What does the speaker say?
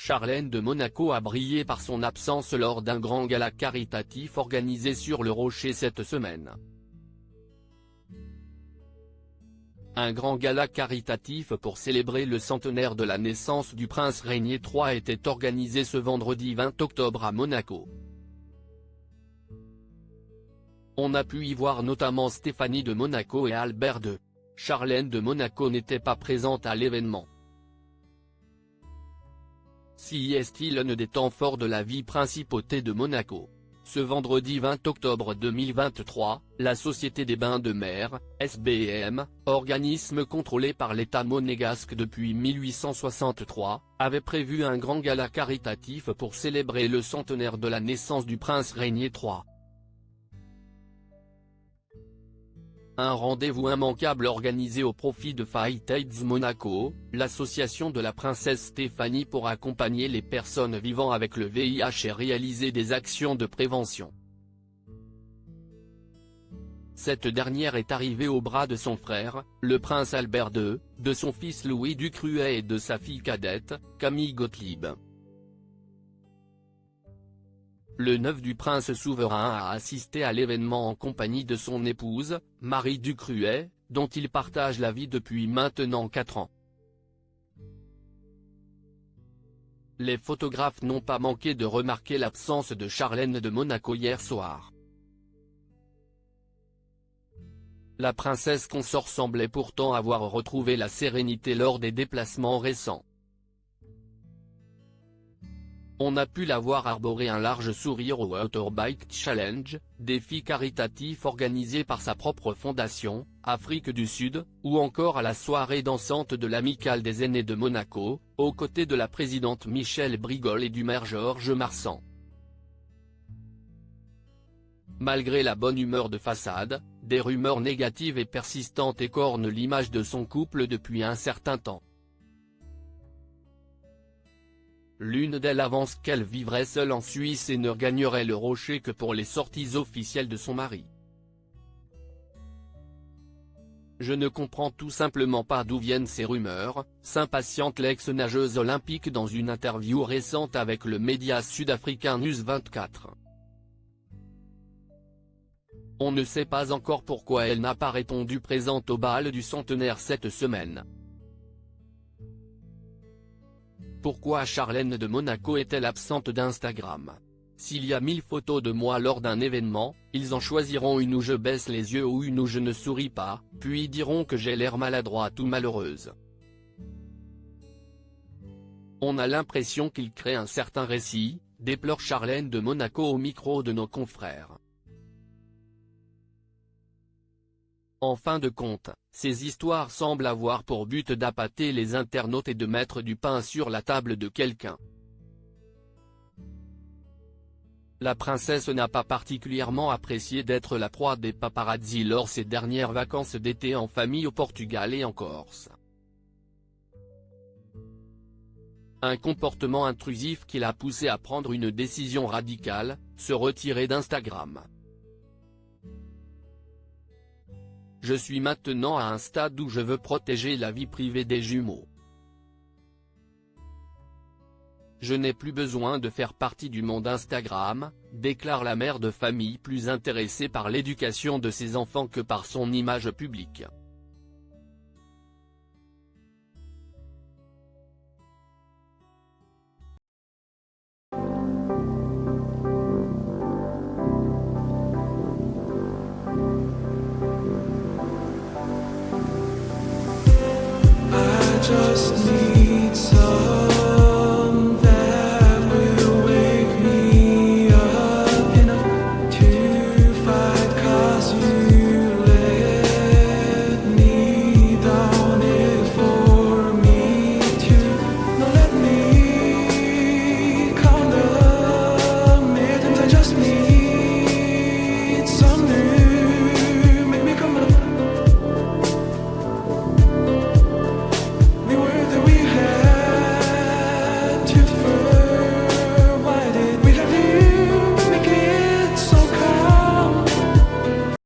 Charlène de Monaco a brillé par son absence lors d'un grand gala caritatif organisé sur le Rocher cette semaine. Un grand gala caritatif pour célébrer le centenaire de la naissance du prince Régnier III était organisé ce vendredi 20 octobre à Monaco. On a pu y voir notamment Stéphanie de Monaco et Albert II. Charlène de Monaco n'était pas présente à l'événement. Si est-il l'un des temps forts de la vie principauté de Monaco. Ce vendredi 20 octobre 2023, la Société des Bains de Mer, SBM, organisme contrôlé par l'État monégasque depuis 1863, avait prévu un grand gala caritatif pour célébrer le centenaire de la naissance du prince Régnier III. Un rendez-vous immanquable organisé au profit de Fight AIDS Monaco, l'association de la princesse Stéphanie pour accompagner les personnes vivant avec le VIH et réaliser des actions de prévention. Cette dernière est arrivée au bras de son frère, le prince Albert II, de son fils Louis Ducruet et de sa fille cadette, Camille Gottlieb. Le neveu du prince souverain a assisté à l'événement en compagnie de son épouse, Marie Ducruet, dont il partage la vie depuis maintenant 4 ans. Les photographes n'ont pas manqué de remarquer l'absence de Charlène de Monaco hier soir. La princesse consort semblait pourtant avoir retrouvé la sérénité lors des déplacements récents. On a pu la voir arborer un large sourire au Waterbike Challenge, défi caritatif organisé par sa propre fondation, Afrique du Sud, ou encore à la soirée dansante de l'Amicale des aînés de Monaco, aux côtés de la présidente Michèle Brigol et du maire Georges Marsan. Malgré la bonne humeur de façade, des rumeurs négatives et persistantes écornent l'image de son couple depuis un certain temps. L'une d'elles avance qu'elle vivrait seule en Suisse et ne gagnerait le Rocher que pour les sorties officielles de son mari. Je ne comprends tout simplement pas d'où viennent ces rumeurs, s'impatiente l'ex-nageuse olympique dans une interview récente avec le média sud-africain News 24. On ne sait pas encore pourquoi elle n'a pas répondu présente au bal du centenaire cette semaine. Pourquoi Charlène de Monaco est-elle absente d'Instagram? S'il y a 1000 photos de moi lors d'un événement, ils en choisiront une où je baisse les yeux ou une où je ne souris pas, puis diront que j'ai l'air maladroite ou malheureuse. On a l'impression qu'il crée un certain récit, déplore Charlène de Monaco au micro de nos confrères. En fin de compte, ces histoires semblent avoir pour but d'appâter les internautes et de mettre du pain sur la table de quelqu'un. La princesse n'a pas particulièrement apprécié d'être la proie des paparazzi lors ses dernières vacances d'été en famille au Portugal et en Corse. Un comportement intrusif qui l'a poussé à prendre une décision radicale, se retirer d'Instagram. Je suis maintenant à un stade où je veux protéger la vie privée des jumeaux. Je n'ai plus besoin de faire partie du monde Instagram, déclare la mère de famille plus intéressée par l'éducation de ses enfants que par son image publique.